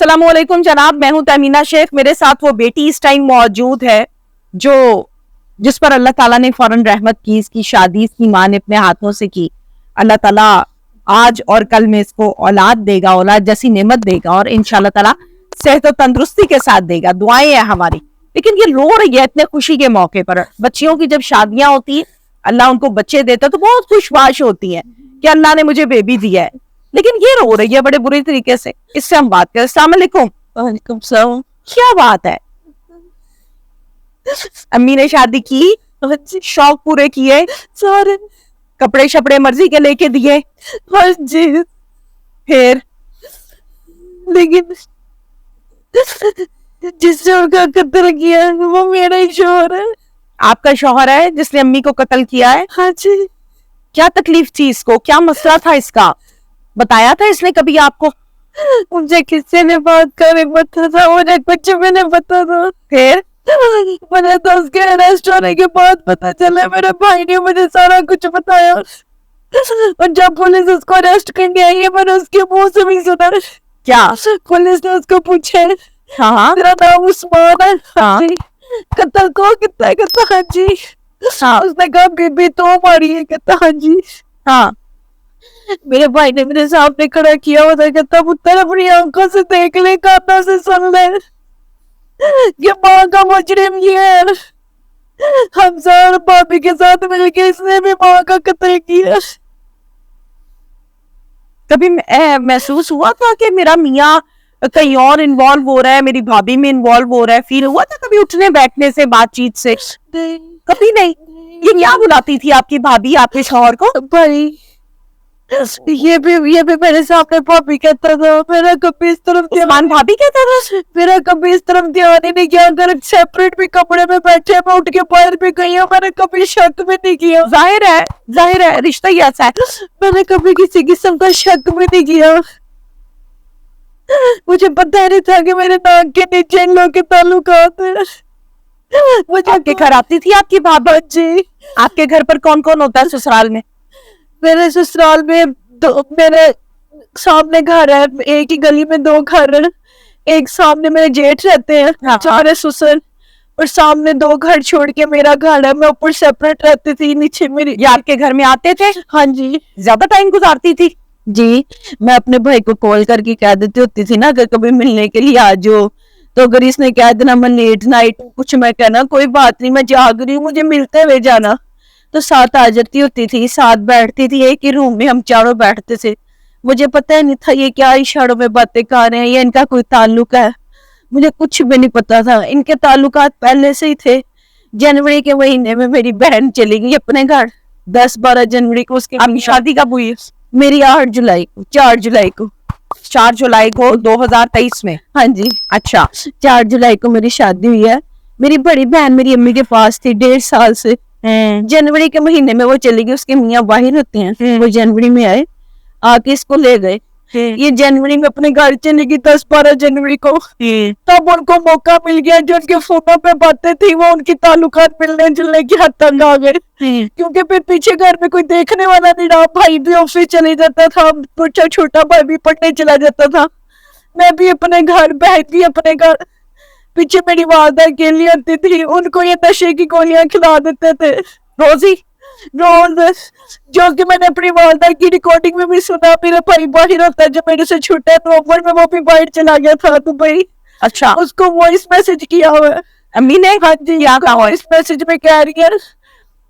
अस्सलाम वालेकुम जनाब, मैं हूं तमीना शेख। मेरे साथ वो बेटी इस टाइम मौजूद है जो जिस पर अल्लाह ताला ने फौरन रहमत की। इसकी शादी इसकी माँ ने अपने हाथों से की। अल्लाह ताला आज और कल में इसको औलाद देगा, औलाद जैसी नेमत देगा और इंशाल्लाह ताला सेहत और तंदुरुस्ती के साथ देगा। दुआएं हैं हमारी। लेकिन ये रो रही है इतने खुशी के मौके पर। बच्चियों की जब शादियां होती है, अल्लाह उनको बच्चे देता तो बहुत खुशबाश होती है कि अल्लाह ने मुझे बेबी दिया है। लेकिन ये रो रही है बड़े बुरे तरीके से। इससे हम बात करें। अस्सलाम वालेकुम। वालेकुम सलाम। क्या बात है, अम्मी ने शादी की, शौक पूरे किए, सारे कपड़े शपड़े मर्जी के लेके दिए, हाँ जी, फिर लेकिन जिसने उनका कत्ल किया है वो मेरा ही शोहर है। आपका शौहर है जिसने अम्मी को कत्ल किया है? हाँ जी। क्या तकलीफ थी इसको, क्या मसला था इसका, बताया था इसने कभी आपको? मुझे किसी ने बात करे पता था, मुझे कुछ भी नहीं पता था। फिर मुझे तो उसके अरेस्ट होने के बाद पता चला। मेरे भाई ने मुझे सारा कुछ बताया और जब पुलिस उसको अरेस्ट करने आई है मैंने उसके मुंह से भी सुना। क्या? पुलिस ने उसको पूछे, हाँ तेरा नाम उस्मान है? हाँ। जी। कत्ल को कितना है? कहता हाँ जी। हाँ उसने कहा बीबी तो मारी है? कहता हाँ जी। हाँ। मेरे भाई ने मेरे सामने खड़ा किया हुआ था, कहता पुत्र अपनी आंखों से देख ले, कानों से सुन ले, ये माँ का मुजरिम ये है। हमजा और भाभी के साथ मिलकर इसने भी माँ का कत्ल किया। कभी महसूस हुआ था कि मेरा मियाँ कहीं और इन्वॉल्व हो रहा है, मेरी भाभी में इन्वॉल्व हो रहा है? फील हुआ था कभी उठने बैठने से, बातचीत से? कभी नहीं। ये क्या बुलाती थी आपकी भाभी आपके शौहर को? भाई ये भी मेरे सामने भाभी कहता था। मेरा कभी इस तरफ उस्मान भाभी कहता था? मेरा कभी इस तरफ ध्यान ही नहीं किया। अगर सेपरेट भी कमरे में बैठे मैं उठ के बाहर भी गई हूँ, मैंने कभी शक भी नहीं किया। जाहिर है रिश्ता ही ऐसा है। मैंने कभी किसी किस्म का शक भी नहीं किया। मुझे पता नहीं था कि मेरे नाक के नीचे इन लोगों के ताल्लुकात है। मुझे आपके घर आती थी आपकी भाभी जी? आपके घर पर कौन कौन होता है ससुराल में? मेरे ससुराल में मेरे सामने घर है, एक ही गली में दो घर है। एक सामने मेरे जेठ रहते हैं, हाँ। सारे ससुर, और सामने दो घर छोड़ के मेरा घर है। मैं ऊपर सेपरेट रहती थी, नीचे मेरी। ये आपके घर में आते थे? हाँ जी। ज्यादा टाइम गुजारती थी? जी, मैं अपने भाई को कॉल करके कह देती होती थी ना अगर कभी मिलने के लिए आ जाओ, तो अगर इसने कह देना मैं लेट नाइट कुछ, मैं कहना कोई बात नहीं मैं जाग रही हूँ, मुझे मिलते हुए जाना, तो साथ आ जाती होती थी, साथ बैठती थी। एक ही रूम में हम चारों बैठते थे। मुझे पता ही नहीं था ये क्या इशारों में बातें कर रहे हैं या इनका कोई ताल्लुक है, मुझे कुछ भी नहीं पता था। इनके ताल्लुकात पहले से ही थे। जनवरी के महीने में मेरी बहन चली गई अपने घर, 10-12 जनवरी को। उसके आपकी शादी कब हुई? मेरी 8 जुलाई को, 4 जुलाई को, 4 जुलाई को 2023 में? हाँ जी। अच्छा, 4 जुलाई को मेरी शादी हुई है। मेरी बड़ी बहन मेरी अम्मी के पास थी 1.5 साल से। जनवरी के महीने में वो चली गई, उसके मियाँ बाहर होते हैं, वो जनवरी में आए, आके इसको ले गए। ये जनवरी में अपने घर चली गई 10-12 जनवरी को। तब उनको मौका मिल गया, जो उनके फोटो पे बातें थी वो उनकी ताल्लुकात मिलने जुलने की हद तक आ गए। क्योंकि फिर पीछे घर में कोई देखने वाला नहीं रहा। भाई भी ऑफिस चले जाता था, छोटा भाई भी पढ़ने चला जाता था, मैं भी अपने घर, बहन भी अपने घर। पीछे मेरी वालदा अकेली होती थी, उनको ये नशे की गोलियां खिला देते थे रोज, जो कि मैंने अपनी वालदा की रिकॉर्डिंग में भी सुना। मेरा भाई बाहर होता है जो मेरे से छोटा है, नवंबर में वो भी बाहर चला गया था दुबई। अच्छा, उसको वॉइस मैसेज किया हुआ है अम्मी ने? हाँ जी, क्या कहा? वॉइस मैसेज में कह रही है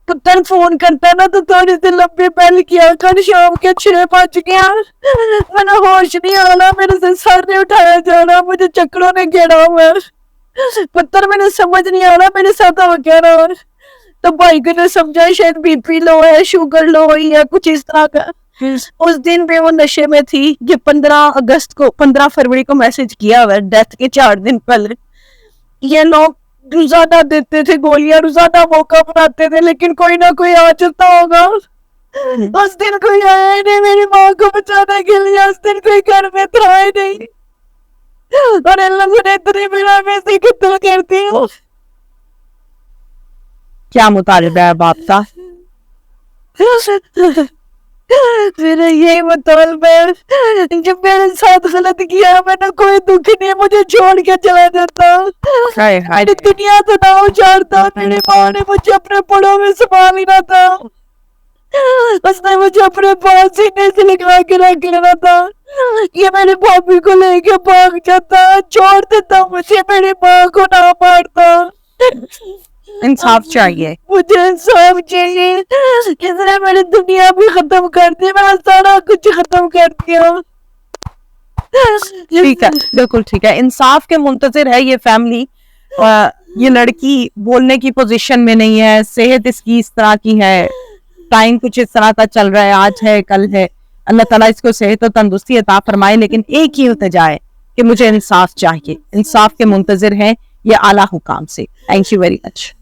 पुत्र फोन करता ना तो थोड़ी सी लंबी पहल किया कर, शाम के 6 बज गया, मैंने होश नहीं आना, मेरे से सर नहीं उठाया जा रहा, मुझे चक्करों ने घेरा हुआ है, पुत्र मैंने समझ नहीं आ रहा मेरे साथ हो क्या रहा है। तो भाई को ने समझा शायद बीपी लो है, शुगर लो है या कुछ इस तरह का। उस दिन भी वो नशे में थी। ये 15 फरवरी को मैसेज किया हुआ डेथ के 4 दिन पहले। ये लोग रोजाना देते थे गोलियां, रोजाना मौका बनाते थे, लेकिन कोई ना कोई आ जाता होगा। उस दिन कोई आया ही नहीं मेरी माँ को बचाने के लिए, उस दिन कोई घर में था ही नहीं, और इन लोगों ने इतनी बिना वैसे कत्ल करती हूँ। क्या मुतालिबा है बाप का? میرا یہی مطالبہ ہے، جب میرے ساتھ غلط کیا میں نے کوئی دکھ نہیں، مجھے چھوڑ کے چلا جاتا، میری دنیا تو نہ اجاڑتا، میری ماں نے مجھے اپنے پڑوں میں سنبھال لینا تھا، اس نے مجھے اپنے پاس سینے سے لگا کے رکھ لینا تھا، یہ میری بھابھی کو لے کے بھاگ جاتا، چھوڑ دیتا مجھے، میری ماں کو نہ مارتا۔ انصاف چاہیے، مجھے انصاف چاہیے، اس نے میری دنیا بھی ختم کر دی، میرا سارا کچھ ختم کر دیا۔ ٹھیک ہے، بالکل ٹھیک ہے، انصاف کے منتظر ہے یہ فیملی۔ یہ لڑکی بولنے کی پوزیشن میں نہیں ہے، صحت اس کی اس طرح کی ہے، ٹائم کچھ اس طرح کا چل رہا ہے، آج ہے کل ہے، اللہ تعالیٰ اس کو صحت و تندرستی عطا فرمائے، لیکن ایک ہی التجا ہے کہ مجھے انصاف چاہیے، انصاف کے منتظر ہیں یہ اعلیٰ حکام سے۔ Thank you very much.